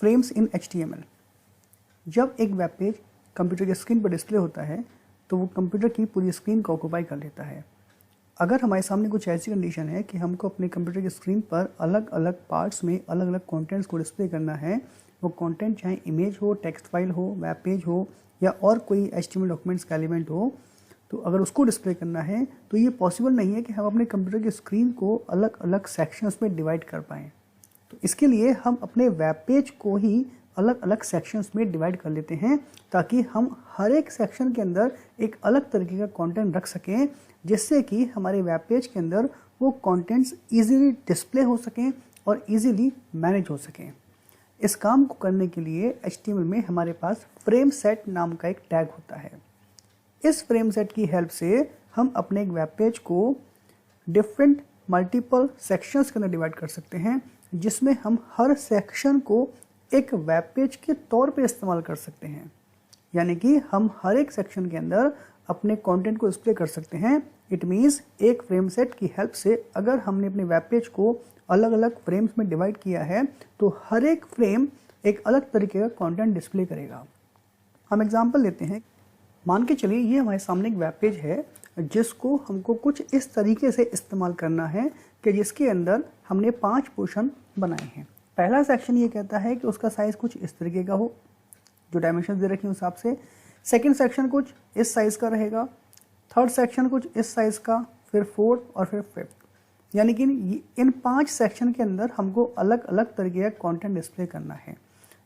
Frames in HTML। जब एक web page computer की स्क्रीन पर डिस्प्ले होता है तो वो कंप्यूटर की पूरी स्क्रीन को ऑक्यूपाई कर लेता है। अगर हमारे सामने कुछ ऐसी कंडीशन है कि हमको अपने कंप्यूटर की स्क्रीन पर अलग अलग पार्ट्स में अलग अलग कंटेंट्स को डिस्प्ले करना है, वो कंटेंट चाहे इमेज हो, टेक्स्ट फाइल हो, वेब पेज हो या और कोई HTML डॉक्यूमेंट्स का एलिमेंट हो, तो अगर उसको डिस्प्ले करना है तो ये पॉसिबल नहीं है कि हम अपने कंप्यूटर की स्क्रीन को अलग अलग सेक्शंस में डिवाइड कर पाएँ। तो इसके लिए हम अपने वेब पेज को ही अलग अलग सेक्शंस में डिवाइड कर लेते हैं ताकि हम हर एक सेक्शन के अंदर एक अलग तरीके का कंटेंट रख सकें, जिससे कि हमारे वेब पेज के अंदर वो कंटेंट्स इजीली डिस्प्ले हो सकें और इजीली मैनेज हो सकें। इस काम को करने के लिए HTML में हमारे पास फ्रेम सेट नाम का एक टैग होता है। इस फ्रेम सेट की हेल्प से हम अपने एक वेब पेज को डिफरेंट मल्टीपल सेक्शंस के अंदर डिवाइड कर सकते हैं, जिसमें हम हर सेक्शन को एक वेब पेज के तौर पे इस्तेमाल कर सकते हैं। यानी कि हम हर एक सेक्शन के अंदर अपने कंटेंट को डिस्प्ले कर सकते हैं। इट मीन्स एक फ्रेम सेट की हेल्प से अगर हमने अपने वेब पेज को अलग अलग फ्रेम्स में डिवाइड किया है तो हर एक फ्रेम एक अलग तरीके का कंटेंट डिस्प्ले करेगा। हम एग्जांपल लेते हैं। मान के चलिए ये हमारे सामने एक वेब पेज है जिसको हमको कुछ इस तरीके से इस्तेमाल करना है कि जिसके अंदर हमने 5 पोर्शन बनाए हैं। पहला सेक्शन ये कहता है कि उसका साइज़ कुछ इस तरीके का हो, जो डायमेंशन दे रखे हैं उस हिसाब से। सेकंड सेक्शन कुछ इस साइज़ का रहेगा, थर्ड सेक्शन कुछ इस साइज़ का, फिर फोर्थ और फिर फिफ्थ। यानी कि इन 5 सेक्शन के अंदर हमको अलग अलग तरीके का कंटेंट डिस्प्ले करना है।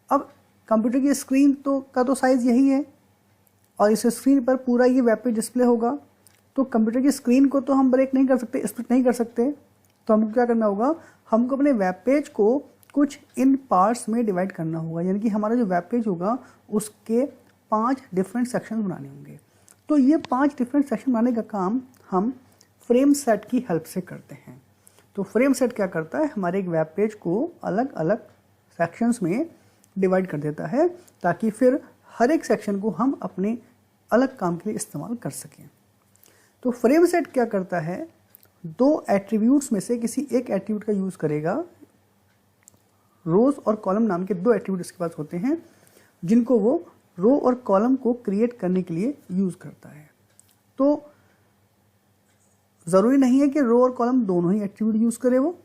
अब कंप्यूटर की स्क्रीन का तो साइज़ यही है और इस स्क्रीन पर पूरा ये वेब पेज डिस्प्ले होगा, तो कंप्यूटर की स्क्रीन को तो हम ब्रेक नहीं कर सकते, स्प्लिट नहीं कर सकते। तो हमको क्या करना होगा, हमको अपने वेब पेज को कुछ इन पार्ट्स में डिवाइड करना होगा। यानी कि हमारा जो वेब पेज होगा उसके 5 डिफरेंट सेक्शन बनाने होंगे। तो ये 5 डिफरेंट सेक्शन बनाने का काम हम फ्रेम सेट की हेल्प से करते हैं। तो फ्रेम सेट क्या करता है, हमारे एक वेब पेज को अलग अलग सेक्शंस में डिवाइड कर देता है ताकि फिर हर एक सेक्शन को हम अपने अलग काम के लिए इस्तेमाल कर सकें। तो फ्रेम सेट क्या करता है, 2 एट्रीब्यूट्स में से किसी एक एट्रीब्यूट का यूज़ करेगा। रोज और कॉलम नाम के 2 एट्रीब्यूट इसके पास होते हैं जिनको वो रो और कॉलम को क्रिएट करने के लिए यूज़ करता है। तो ज़रूरी नहीं है कि रो और कॉलम दोनों ही एट्रीब्यूट यूज़ करे, वो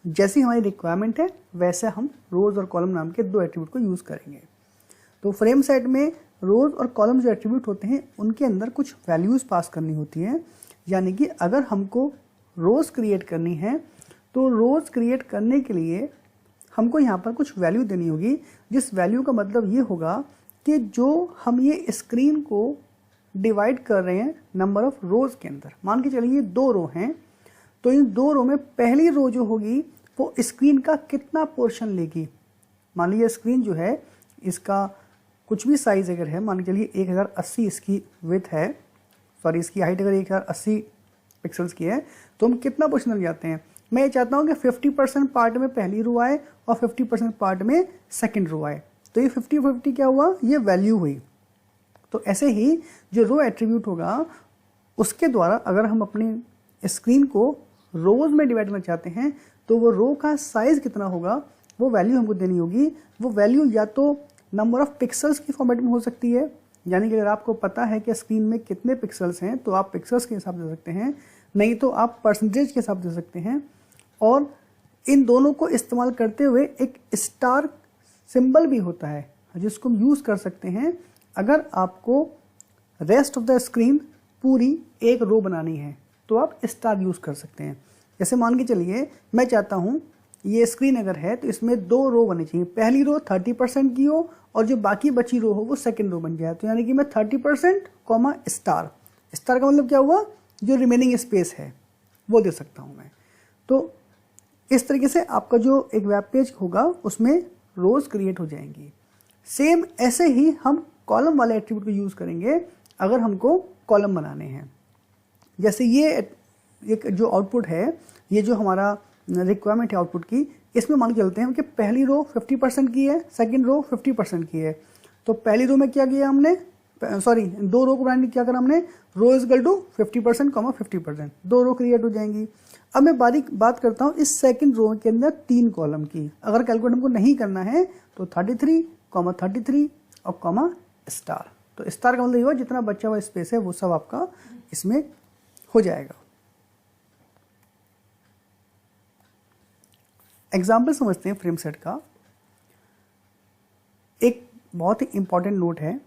जैसी हमारी रिक्वायरमेंट है वैसे हम रोज और कॉलम नाम के 2 एट्रीब्यूट को यूज़ करेंगे। तो फ्रेम सेट में रोज और कॉलम जो एट्रीब्यूट होते हैं उनके अंदर कुछ वैल्यूज़ पास करनी होती हैं। यानी कि अगर हमको रोज़ क्रिएट करनी है तो रोज़ क्रिएट करने के लिए हमको यहाँ पर कुछ वैल्यू देनी होगी, जिस वैल्यू का मतलब ये होगा कि जो हम ये स्क्रीन को डिवाइड कर रहे हैं नंबर ऑफ रोज़ के अंदर। मान के चलिए 2 रो हैं, तो इन 2 रो में पहली रो जो होगी वो स्क्रीन का कितना पोर्शन लेगी। मान लीजिए स्क्रीन जो है इसका कुछ भी साइज़ अगर है, मान के चलिए 1080 इसकी विड्थ है, सॉरी इसकी हाइट अगर 1080 पिक्सल्स की है, तो हम कितना पोर्शन लग जाते हैं। मैं ये चाहता हूँ कि 50% पार्ट में पहली रो आए और 50% पार्ट में सेकंड रो आए। तो ये 50-50 क्या हुआ, ये वैल्यू हुई। तो ऐसे ही जो रो एट्रीब्यूट होगा उसके द्वारा अगर हम अपनी स्क्रीन को रोज में डिवाइड करना चाहते हैं तो वो रो का साइज़ कितना होगा वो वैल्यू हमको देनी होगी। वो वैल्यू या तो नंबर ऑफ पिक्सल्स की फॉर्मेट में हो सकती है, यानी कि अगर आपको पता है कि स्क्रीन में कितने पिक्सल्स हैं तो आप पिक्सल्स के हिसाब दे सकते हैं, नहीं तो आप परसेंटेज के हिसाब दे सकते हैं। और इन दोनों को इस्तेमाल करते हुए एक स्टार सिंबल भी होता है जिसको हम यूज़ कर सकते हैं अगर आपको रेस्ट ऑफ द स्क्रीन पूरी एक रो बनानी है तो आप स्टार यूज़ कर सकते हैं। जैसे मान के चलिए मैं चाहता हूँ ये स्क्रीन अगर है तो इसमें 2 रो बनी चाहिए, पहली रो 30% की हो और जो बाकी बची रो हो वो सेकंड रो बन जाए। तो यानी कि मैं 30% कॉमा स्टार, स्टार का मतलब क्या हुआ, जो रिमेनिंग स्पेस है वो दे सकता हूँ मैं। तो इस तरीके से आपका जो एक वेब पेज होगा उसमें रोज क्रिएट हो जाएंगी। सेम ऐसे ही हम कॉलम वाले एट्रीब्यूट को यूज़ करेंगे अगर हमको कॉलम बनाने हैं। जैसे ये एक जो आउटपुट है, ये जो हमारा रिक्वायरमेंट है आउटपुट की, इसमें मान के चलते हैं कि पहली रो 50% की है, सेकंड रो 50% की है। तो पहली रो में क्या किया हमने, सॉरी 2 रो को बनाने क्या करा हमने, row is equal to 50% comma 50%, 2 row create हो जाएंगी। अब मैं बारीक बात करता हूँ इस सेकंड रो के अंदर 3 कॉलम की। अगर कैलकुलेट हमको नहीं करना है तो 33, 33 और कॉमा स्टार। तो स्टार का मतलब ये हुआ जितना बचा हुआ स्पेस है वो सब आपका इसमें हो जाएगा। एग्जाम्पल समझते हैं फ्रेम सेट का। एक बहुत ही इंपॉर्टेंट नोट है,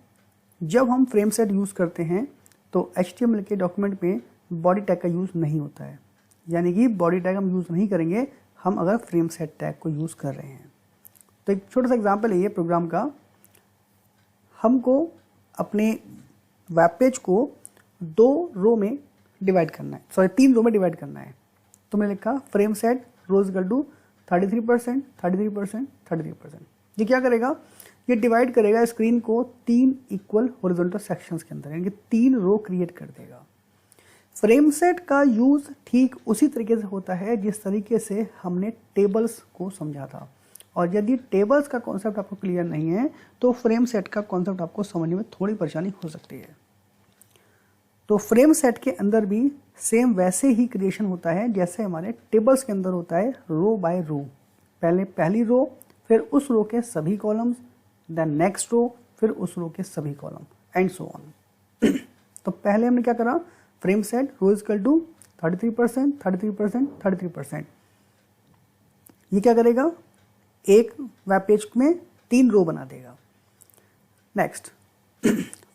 जब हम फ्रेम सेट यूज़ करते हैं तो HTML के डॉक्यूमेंट में बॉडी टैग का यूज़ नहीं होता है, यानी कि बॉडी टैग हम यूज़ नहीं करेंगे हम अगर फ्रेम सेट टैग को यूज़ कर रहे हैं। तो एक छोटा सा एग्जांपल है ये प्रोग्राम का। हमको अपने वेब पेज को 2 रो में डिवाइड करना है, सॉरी 3 रो में डिवाइड करना है। तो मैंने लिखा frame set rows equal to 33%, 33%, 33%। ये क्या करेगा, ये डिवाइड करेगा स्क्रीन को 3 इक्वल हॉरिजॉन्टल सेक्शंस के अंदर, यानी कि 3 रो क्रिएट कर देगा। फ्रेम सेट का यूज़ ठीक उसी तरीके से होता है जिस तरीके से हमने टेबल्स को समझा था। और यदि टेबल्स का कॉन्सेप्ट आपको क्लियर नहीं है तो फ्रेम सेट का कॉन्सेप्ट आपको समझने में थोड़ी परेशानी हो सकती है। तो फ्रेम सेट के अंदर भी सेम वैसे ही क्रिएशन होता है जैसे हमारे टेबल्स के अंदर होता है, रो बाय रो। पहले पहली रो, फिर उस रो के सभी कॉलम्स, देन नेक्स्ट रो, फिर उस रो के सभी कॉलम, एंड सो ऑन। तो पहले हमने क्या करा, frame set row is equal to 33%, 33%, 33%। ये क्या करेगा, एक वेब पेज में 3 रो बना देगा। Next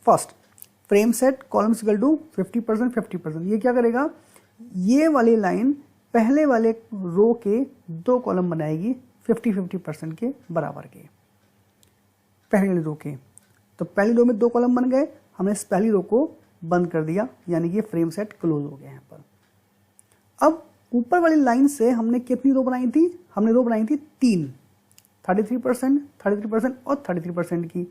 first frame set columns equal to 50%, 50%। ये क्या करेगा, ये वाली लाइन पहले वाले रो के 2 कॉलम बनाएगी 50-50% के बराबर के, पहली वाली रो के। तो पहली रो में 2 कॉलम बन गए, हमने इस पहली रो को बंद कर दिया, यानी कि फ्रेम सेट क्लोज हो गया यहाँ पर। अब ऊपर वाली लाइन से हमने कितनी रो बनाई थी, हमने रो बनाई थी 3, 33%, 33% और 33% की।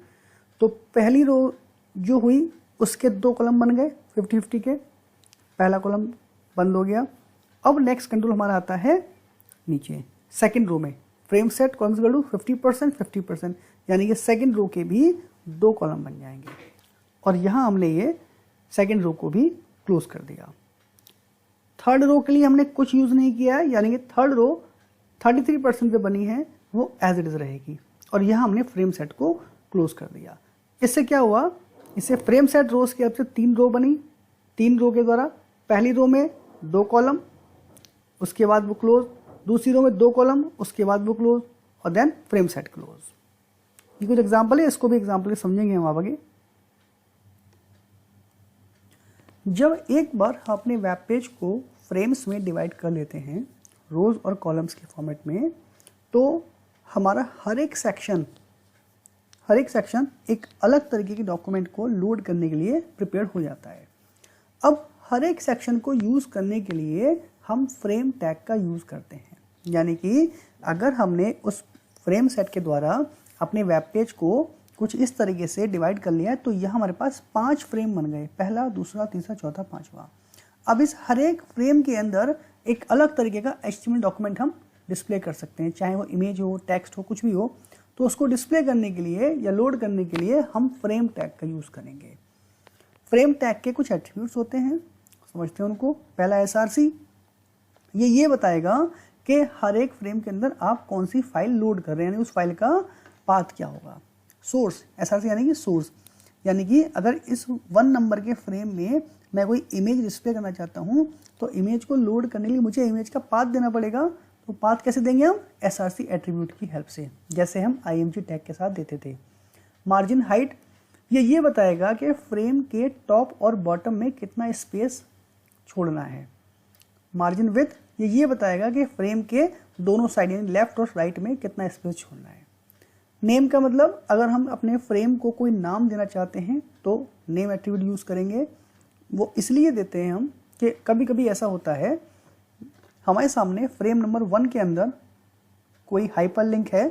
तो पहली रो जो हुई उसके 2 कॉलम बन गए 50-50 के, पहला कॉलम बंद हो गया। अब नेक्स्ट कंट्रोल हमारा आता है नीचे सेकंड रो में, frame set columns equal to 50%, 50%, यानी कि सेकंड रो के भी 2 कॉलम बन जाएंगे। और यहाँ हमने ये सेकंड रो को भी क्लोज कर दिया। थर्ड रो के लिए हमने कुछ यूज़ नहीं किया है, यानी कि थर्ड रो 33% से बनी है, वो एज इट इज़ रहेगी। और यहाँ हमने फ्रेम सेट को क्लोज कर दिया। इससे क्या हुआ, इससे फ्रेम सेट रोज की तरफ से 3 रो बनी, 3 रो के द्वारा पहली रो में 2 कॉलम, उसके बाद वो क्लोज, दूसरी रो में 2 कॉलम, उसके बाद वो क्लोज, और देन फ्रेम सेट क्लोज। ये कुछ एग्जाम्पल है, इसको भी एग्जाम्पल समझेंगे हम आगे। जब एक बार हम अपने वेब पेज को फ्रेम्स में डिवाइड कर लेते हैं रोज और कॉलम्स के फॉर्मेट में, तो हमारा हर एक सेक्शन एक अलग तरीके के डॉक्यूमेंट को लोड करने के लिए प्रिपेयर हो जाता है। अब हर एक सेक्शन को यूज़ करने के लिए हम फ्रेम टैग का यूज़ करते हैं, यानी कि अगर हमने उस फ्रेम सेट के द्वारा अपने वेब पेज को कुछ इस तरीके से डिवाइड कर लिया है तो यहाँ हमारे पास 5 फ्रेम बन गए, पहला, दूसरा, तीसरा, चौथा, 5वां। अब इस हर एक फ्रेम के अंदर एक अलग तरीके का HTML डॉक्यूमेंट हम डिस्प्ले कर सकते हैं, चाहे वो इमेज हो, टेक्स्ट हो, कुछ भी हो। तो उसको डिस्प्ले करने के लिए या लोड करने के लिए हम फ्रेम टैग का यूज़ करेंगे। फ्रेम टैग के कुछ एट्रीब्यूट्स होते हैं, समझते हैं उनको। पहला SRC, ये बताएगा कि हर एक फ्रेम के अंदर आप कौन सी फाइल लोड कर रहे हैं, यानी उस फाइल का पाथ क्या होगा। सोर्स, SRC यानी कि सोर्स, यानी कि अगर इस 1 नंबर के फ्रेम में मैं कोई इमेज डिस्प्ले करना चाहता हूँ तो इमेज को लोड करने के लिए मुझे इमेज का पाथ देना पड़ेगा। तो पाथ कैसे देंगे हम, SRC एट्रीब्यूट की हेल्प से, जैसे हम IMG टैग के साथ देते थे। मार्जिन हाइट, ये बताएगा कि फ्रेम के टॉप और बॉटम में कितना स्पेस छोड़ना है। मार्जिन विड्थ, ये बताएगा कि फ्रेम के दोनों साइड यानी लेफ्ट और राइट में कितना स्पेस छोड़ना है। नेम का मतलब, अगर हम अपने फ्रेम को कोई नाम देना चाहते हैं तो नेम एट्रीब्यूट यूज़ करेंगे। वो इसलिए देते हैं हम कि कभी कभी ऐसा होता है हमारे सामने फ्रेम नंबर 1 के अंदर कोई हाइपर लिंक है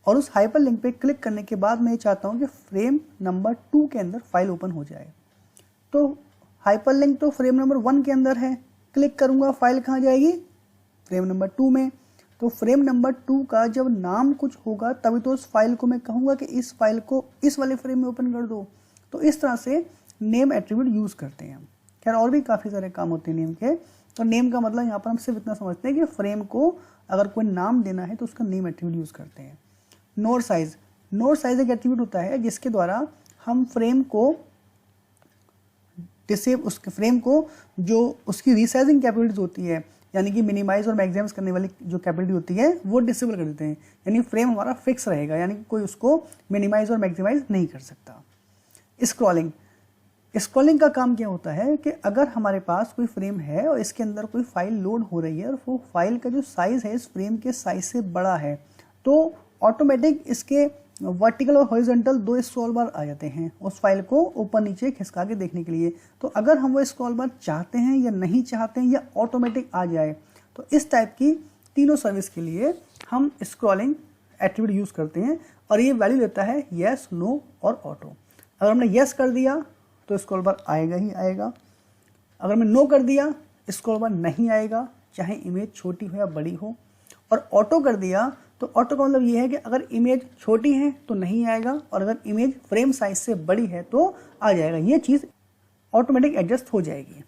और उस हाइपर लिंक पे क्लिक करने के बाद मैं ये चाहता हूँ कि फ्रेम नंबर 2 के अंदर फाइल ओपन हो जाए। तो हाइपर लिंक तो फ्रेम नंबर 1 के अंदर है, क्लिक करूँगा, फाइल कहाँ जाएगी, फ्रेम नंबर 2 में। तो फ्रेम नंबर 2 का जब नाम कुछ होगा तभी तो उस फाइल को मैं कहूँगा कि इस फाइल को इस वाले फ्रेम में ओपन कर दो। तो इस तरह से नेम एट्रीब्यूट यूज़ करते हैं हम। खैर और भी काफ़ी सारे काम होते हैं नेम के, तो नेम का मतलब यहाँ पर हम सिर्फ इतना समझते हैं कि फ्रेम को अगर कोई नाम देना है तो उसका नेम एट्रीब्यूट यूज़ करते हैं। नोड साइज, नोड साइज एक एट्रीब्यूट होता है जिसके द्वारा हम फ्रेम को उसके फ्रेम को जो उसकी रीसाइजिंग कैपेबिलिटीज होती है, यानी कि मिनिमाइज और मैक्सिमाइज करने वाली जो कैपेबिलिटी होती है वो डिसेबल कर देते हैं, यानी फ्रेम हमारा फिक्स रहेगा, यानी कि कोई उसको मिनिमाइज और मैक्सिमाइज नहीं कर सकता। स्क्रॉलिंग, स्क्रॉलिंग का काम क्या होता है कि अगर हमारे पास कोई फ्रेम है और इसके अंदर कोई फाइल लोड हो रही है और वो फाइल का जो साइज़ है इस फ्रेम के साइज से बड़ा है, तो ऑटोमेटिक इसके वर्टिकल और हॉरिजॉन्टल 2 स्क्रॉल बार आ जाते हैं उस फाइल को ऊपर नीचे खिसका के देखने के लिए। तो अगर हम वो स्क्रॉल बार चाहते हैं या नहीं चाहते हैं या ऑटोमेटिक आ जाए, तो इस टाइप की तीनों सर्विस के लिए हम स्क्रॉलिंग एट्रीब्यूट यूज़ करते हैं और ये वैल्यू लेता है येस, नो और ऑटो। अगर हमने येस कर दिया तो स्क्रॉल बार आएगा ही आएगा, अगर हमने नो कर दिया स्क्रॉल बार नहीं आएगा, चाहे इमेज छोटी हो या बड़ी हो, और ऑटो कर दिया तो ऑटो का मतलब ये है कि अगर इमेज छोटी है तो नहीं आएगा और अगर इमेज फ्रेम साइज से बड़ी है तो आ जाएगा। ये चीज़ ऑटोमेटिक एडजस्ट हो जाएगी।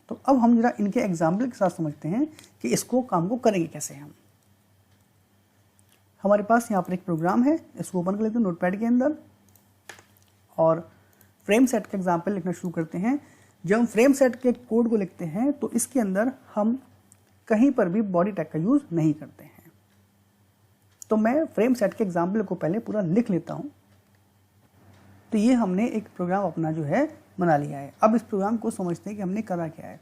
तो अब हम जरा इनके एग्जाम्पल के साथ समझते हैं कि इसको काम को करेंगे कैसे। हम हमारे पास यहाँ पर एक प्रोग्राम है, इसको ओपन कर लेते हैं नोटपैड के अंदर और फ्रेम सेट का एग्जाम्पल लिखना शुरू करते हैं। जब हम फ्रेम सेट के कोड को लिखते हैं तो इसके अंदर हम कहीं पर भी बॉडी टैग का यूज़ नहीं करते हैं। तो मैं फ्रेम सेट के एग्जाम्पल को पहले पूरा लिख लेता हूँ। तो ये हमने एक प्रोग्राम अपना जो है बना लिया है। अब इस प्रोग्राम को समझते हैं कि हमने करा क्या है।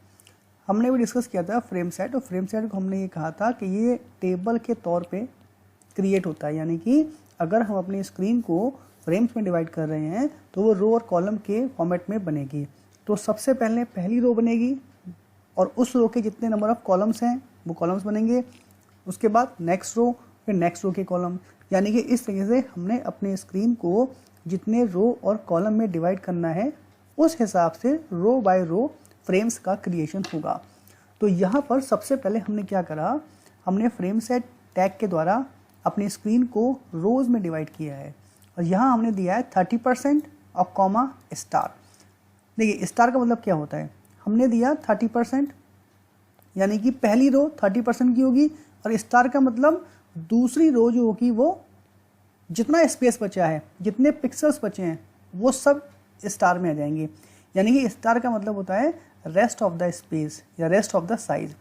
हमने भी डिस्कस किया था फ्रेम सेट, और फ्रेम सेट को हमने ये कहा था कि ये टेबल के तौर पे क्रिएट होता है, यानी कि अगर हम अपनी स्क्रीन को फ्रेम्स में डिवाइड कर रहे हैं तो वो रो और कॉलम के फॉर्मेट में बनेगी। तो सबसे पहले पहली रो बनेगी और उस रो के जितने नंबर ऑफ कॉलम्स हैं वो कॉलम्स बनेंगे, उसके बाद नेक्स्ट रो, फिर नेक्स्ट रो के कॉलम, यानी कि इस तरीके से हमने अपने स्क्रीन को जितने रो और कॉलम में डिवाइड करना है उस हिसाब से रो बाय रो फ्रेम्स का क्रिएशन होगा। तो यहाँ पर सबसे पहले हमने क्या करा, हमने फ्रेम सेट टैग के द्वारा अपनी स्क्रीन को रोज में डिवाइड किया है और यहाँ हमने दिया है 30% और कॉमा स्टार। देखिए स्टार का मतलब क्या होता है, हमने दिया 30%, यानी कि पहली रो 30% की होगी, और स्टार का मतलब दूसरी रो जो होगी वो जितना स्पेस बचा है, जितने पिक्सल्स बचे हैं वो सब स्टार में आ जाएंगे। यानी कि स्टार का मतलब होता है रेस्ट ऑफ द स्पेस या रेस्ट ऑफ द साइज।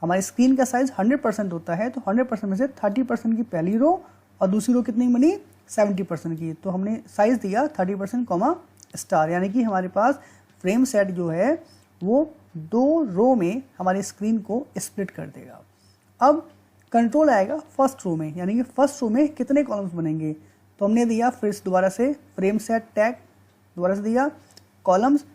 हमारी स्क्रीन का साइज 100% होता है, तो 100% में से 30% की पहली रो और दूसरी रो कितनी बनी 70% की, तो हमने साइज दिया 30% कॉमा स्टार, यानी कि हमारे पास फ्रेम सेट जो है वो 2 रो में हमारी स्क्रीन को स्प्लिट कर देगा। अब कंट्रोल आएगा फर्स्ट रो में, यानी कि फर्स्ट रो में कितने कॉलम्स बनेंगे, तो हमने दिया फिर दोबारा से फ्रेम सेट टैग दोबारा से दिया कॉलम्स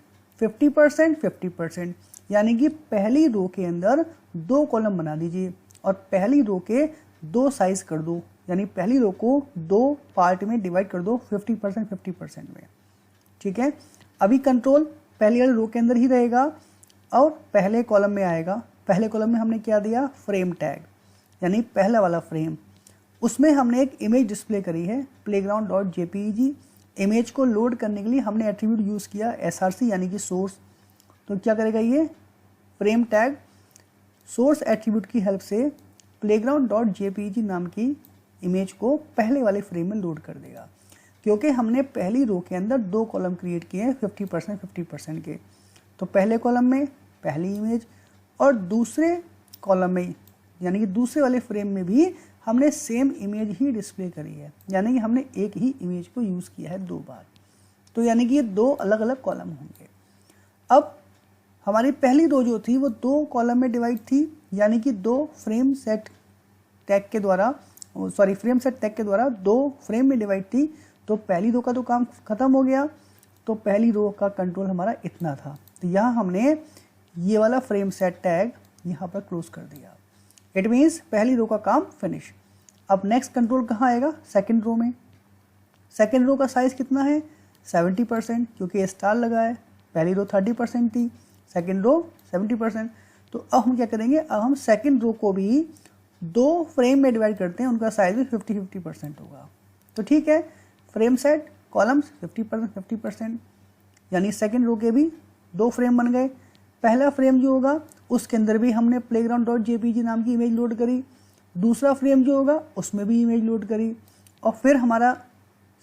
50% 50%, यानी कि पहली रो के अंदर 2 कॉलम बना दीजिए और पहली रो के 2 साइज कर दो, यानी पहली रो को 2 पार्ट में डिवाइड कर दो 50% 50% में। ठीक है, अभी कंट्रोल पहली वाली रो के अंदर ही रहेगा और पहले कॉलम में आएगा। पहले कॉलम में हमने क्या दिया, फ्रेम टैग, यानी पहला वाला फ्रेम, उसमें हमने एक इमेज डिस्प्ले करी है playground.jpeg। इमेज को लोड करने के लिए हमने एट्रीब्यूट यूज़ किया src, यानी कि सोर्स। तो क्या करेगा ये फ्रेम टैग सोर्स एट्रीब्यूट की हेल्प से playground.jpeg नाम की इमेज को पहले वाले फ्रेम में लोड कर देगा, क्योंकि हमने पहली रो के अंदर 2 कॉलम क्रिएट किए हैं 50% 50% के। तो पहले कॉलम में पहली इमेज और दूसरे कॉलम में यानी कि दूसरे वाले फ्रेम में भी हमने सेम इमेज ही डिस्प्ले करी है, यानी कि हमने एक ही इमेज को यूज़ किया है 2 बार। तो यानी कि ये 2 अलग अलग कॉलम होंगे। अब हमारी पहली रो जो थी वो 2 कॉलम में डिवाइड थी, यानी कि 2 फ्रेम सेट टैग के द्वारा फ्रेम सेट टैग के द्वारा 2 फ्रेम में डिवाइड थी। तो पहली रो का तो काम खत्म हो गया, तो पहली रो का कंट्रोल हमारा इतना था। तो यहाँ हमने ये वाला फ्रेम सेट टैग यहाँ पर क्लोज कर दिया। इट मीन्स पहली रो का काम फिनिश। अब नेक्स्ट कंट्रोल कहाँ आएगा, सेकंड रो में। सेकंड रो का साइज कितना है 70%, क्योंकि स्टार लगा है। पहली रो 30% थी, सेकंड रो 70%। तो अब हम क्या करेंगे, अब हम सेकंड रो को भी 2 फ्रेम में डिवाइड करते हैं, उनका साइज भी 50-50% होगा। तो ठीक है, फ्रेम सेट कॉलम्स 50% 50%, यानी सेकंड रो के भी 2 फ्रेम बन गए। पहला फ्रेम जो होगा उसके अंदर भी हमने playground.jpg नाम की इमेज लोड करी, दूसरा फ्रेम जो होगा उसमें भी इमेज लोड करी, और फिर हमारा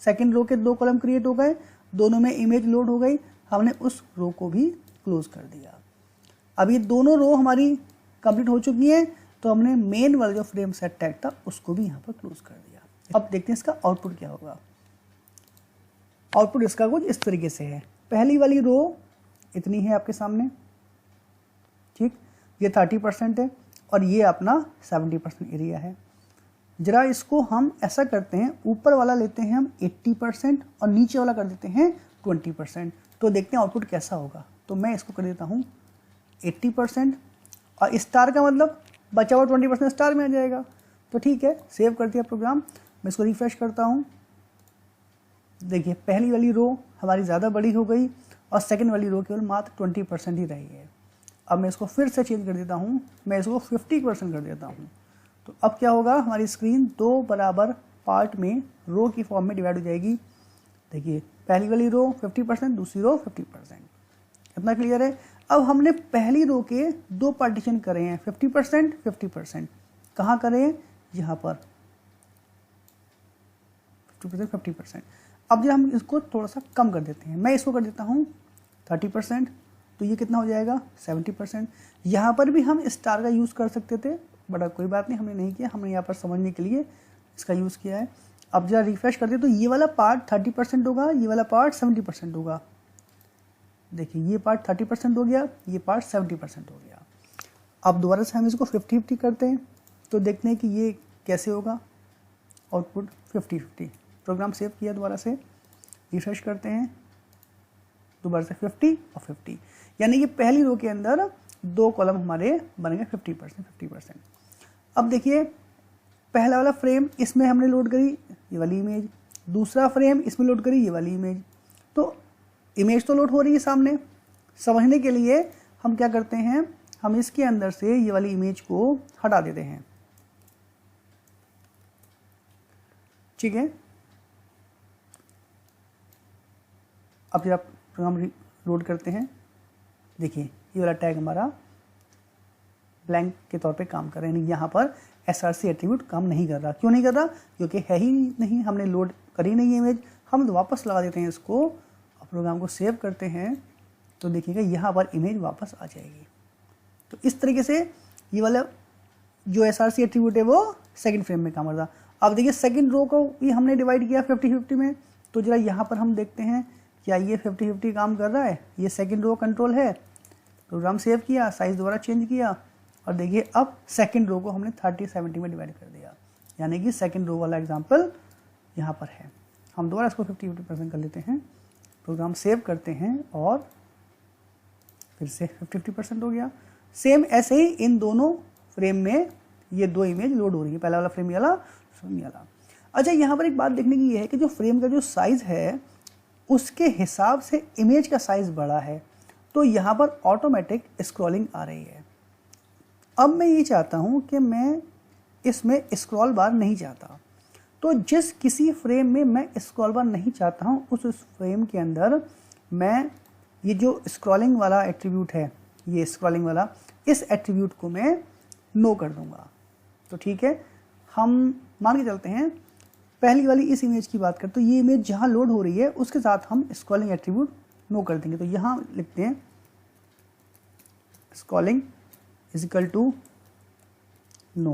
सेकंड रो के 2 कॉलम क्रिएट हो गए, दोनों में इमेज लोड हो गई, हमने उस रो को भी क्लोज कर दिया। अब ये दोनों रो हमारी कंप्लीट हो चुकी हैं, तो हमने मेन वाला जो फ्रेम सेट टैग था उसको भी यहाँ पर क्लोज कर दिया। अब देखते हैं इसका आउटपुट क्या होगा। आउटपुट इसका कुछ इस तरीके से है। पहली वाली रो इतनी है आपके सामने, ठीक, ये 30% है और ये अपना 70% एरिया है। जरा इसको हम ऐसा करते हैं, ऊपर वाला लेते हैं हम 80% और नीचे वाला कर देते हैं 20%, तो देखते हैं आउटपुट कैसा होगा। तो मैं इसको कर देता हूँ 80% और स्टार का मतलब बचा हुआ 20% स्टार में आ जाएगा। तो ठीक है, सेव कर दिया प्रोग्राम। मैं इसको रिफ्रेश करता हूँ, देखिए पहली वाली रो हमारी ज़्यादा बड़ी हो गई और सेकंड वाली रो केवल मात्र 20% ही रही है। अब मैं इसको फिर से चेंज कर देता हूँ, मैं इसको 50% कर देता हूँ। तो अब क्या होगा, हमारी स्क्रीन 2 बराबर पार्ट में रो की फॉर्म में डिवाइड हो जाएगी। देखिए पहली वाली रो 50%, दूसरी रो 50%। इतना क्लियर है। अब हमने पहली रो के 2 पार्टीशन करे हैं, 50% 50%। कहाँ करे हैं, यहाँ पर 50%। अब जब हम इसको थोड़ा सा कम कर देते हैं, मैं इसको कर देता हूँ 30%, तो ये कितना हो जाएगा 70%। यहाँ पर भी हम स्टार का यूज़ कर सकते थे, बट कोई बात नहीं, हमने नहीं किया, हमने यहाँ पर समझने के लिए इसका यूज़ किया है। अब जरा रिफ्रेश कर दे तो ये वाला पार्ट 30% होगा, ये वाला पार्ट 70% होगा। देखिए ये पार्ट 30% हो गया, ये पार्ट 70% हो गया। अब दोबारा से हम इसको 50-50 करते हैं, तो देखते हैं कि ये कैसे होगा। आउटपुट 50-50। प्रोग्राम सेव किया, दोबारा से रिफ्रेश करते हैं, दोबारा से 50 और 50, यानी कि पहली रो के अंदर 2 कॉलम हमारे बनेंगे 50%। अब देखिए पहला वाला फ्रेम इसमें हमने लोड करी ये वाली इमेज, दूसरा फ्रेम इसमें लोड करी ये वाली इमेज। तो इमेज तो लोड हो रही है सामने, समझने के लिए हम क्या करते हैं, हम इसके अंदर से ये वाली इमेज को हटा देते हैं, ठीक है। अब जब प्रोग्राम लोड करते हैं, देखिए ये वाला टैग हमारा ब्लैंक के तौर पे काम कर रहा है, यानी यहाँ पर SRC एट्रीब्यूट काम नहीं कर रहा। क्यों नहीं कर रहा, क्योंकि है ही नहीं, हमने लोड करी नहीं है इमेज। हम तो वापस लगा देते हैं इसको और प्रोग्राम को सेव करते हैं, तो देखिएगा यहाँ पर इमेज वापस आ जाएगी। तो इस तरीके से ये वाला जो SRC एट्रीब्यूट है वो सेकंड फ्रेम में काम कर रहा। अब देखिए सेकंड रो को भी हमने डिवाइड किया 50-50 में, तो जरा यहाँ पर हम देखते हैं क्या ये 50-50 काम कर रहा है। ये सेकंड रो कंट्रोल है, प्रोग्राम सेव किया, साइज़ दोबारा चेंज किया और देखिए अब सेकंड रो को हमने 30-70 में डिवाइड कर दिया, यानी कि सेकंड रो वाला एग्जांपल यहाँ पर है। हम दोबारा इसको 50-50% कर लेते हैं, प्रोग्राम सेव करते हैं और फिर से 50-50% हो गया। सेम ऐसे ही इन दोनों फ्रेम में ये 2 इमेज लोड हो रही है, पहला वाला फ्रेम ये वाला। अच्छा यहाँ पर एक बात देखने की ये है कि जो फ्रेम का जो साइज़ है उसके हिसाब से इमेज का साइज़ बड़ा है, तो यहाँ पर ऑटोमेटिक स्क्रॉलिंग आ रही है। अब मैं ये चाहता हूँ कि मैं इसमें स्क्रॉल बार नहीं चाहता, तो जिस किसी फ्रेम में मैं स्क्रॉल बार नहीं चाहता हूँ उस फ्रेम के अंदर मैं ये जो स्क्रॉलिंग वाला एट्रीब्यूट है, ये स्क्रॉलिंग वाला, इस एट्रीब्यूट को मैं नो कर दूंगा। तो ठीक है, हम मान के चलते हैं पहली वाली इस इमेज की बात करते, तो ये इमेज जहाँ लोड हो रही है उसके साथ हम स्क्रॉलिंग एट्रीब्यूट नो कर देंगे। तो यहाँ लिखते हैं scrolling is equal to no,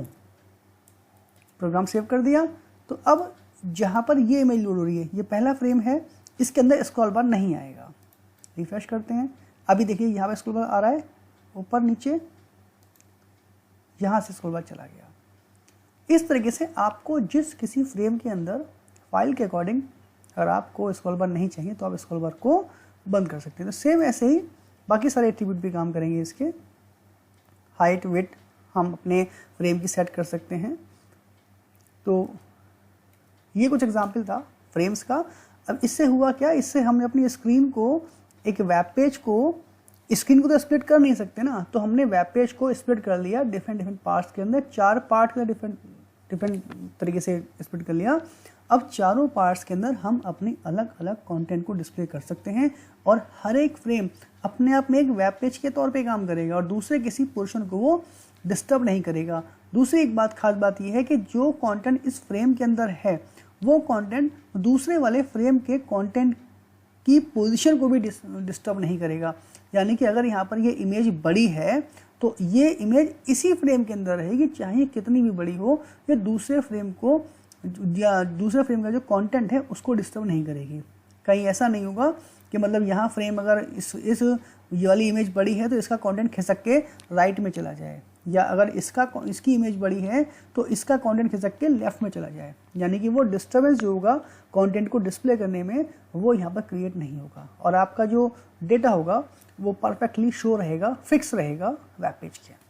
program save कर दिया। तो अब जहाँ पर ये इमेज लोड हो रही है, ये पहला फ्रेम है, इसके अंदर स्क्रॉल बार नहीं आएगा। रिफ्रेश करते हैं, अभी देखिए यहाँ पर स्क्रॉल बार आ रहा है, ऊपर नीचे, यहाँ से स्क्रॉल बार चला गया। इस तरीके से आपको जिस किसी फ्रेम के अंदर फाइल के अकॉर्डिंग अगर आपको स्क्रॉल बार नहीं चाहिए तो आप स्क्रॉल बार को बंद कर सकते हैं। तो सेम ऐसे ही बाकी सारे एट्रीब्यूट भी काम करेंगे। इसके हाइट विड्थ हम अपने फ्रेम की सेट कर सकते हैं। तो ये कुछ एग्जाम्पल था फ्रेम्स का। अब इससे हुआ क्या, इससे हमने अपनी स्क्रीन को, एक वेब पेज को, स्क्रीन को तो स्प्लिट कर नहीं सकते ना, तो हमने वेब पेज को स्प्लिट कर लिया डिफरेंट पार्ट्स के अंदर, 4 पार्ट का डिफरेंट तरीके से स्प्लिट कर लिया। अब चारों पार्ट्स के अंदर हम अपनी अलग अलग कंटेंट को डिस्प्ले कर सकते हैं और हर एक फ्रेम अपने आप में एक वेब पेज के तौर पे काम करेगा और दूसरे किसी पोर्शन को वो डिस्टर्ब नहीं करेगा। दूसरी एक खास बात यह है कि जो कंटेंट इस फ्रेम के अंदर है वो कंटेंट दूसरे वाले फ्रेम के कंटेंट की पोजीशन को भी डिस्टर्ब नहीं करेगा। यानी कि अगर यहाँ पर ये इमेज बड़ी है तो ये इमेज इसी फ्रेम के अंदर रहेगी, चाहे कितनी भी बड़ी हो, ये दूसरे फ्रेम को या दूसरे फ्रेम का जो कंटेंट है उसको डिस्टर्ब नहीं करेगी। कहीं ऐसा नहीं होगा कि मतलब यहाँ फ्रेम अगर इस ये वाली इमेज बड़ी है तो इसका कंटेंट खिसक के राइट में चला जाए, या अगर इसकी इमेज बड़ी है तो इसका कंटेंट खिसक के लेफ्ट में चला जाए। यानी कि वो डिस्टर्बेंस जो होगा कंटेंट को डिस्प्ले करने में वो यहाँ पर क्रिएट नहीं होगा और आपका जो डेटा होगा वो परफेक्टली शो रहेगा, फिक्स रहेगा वेब पेज के।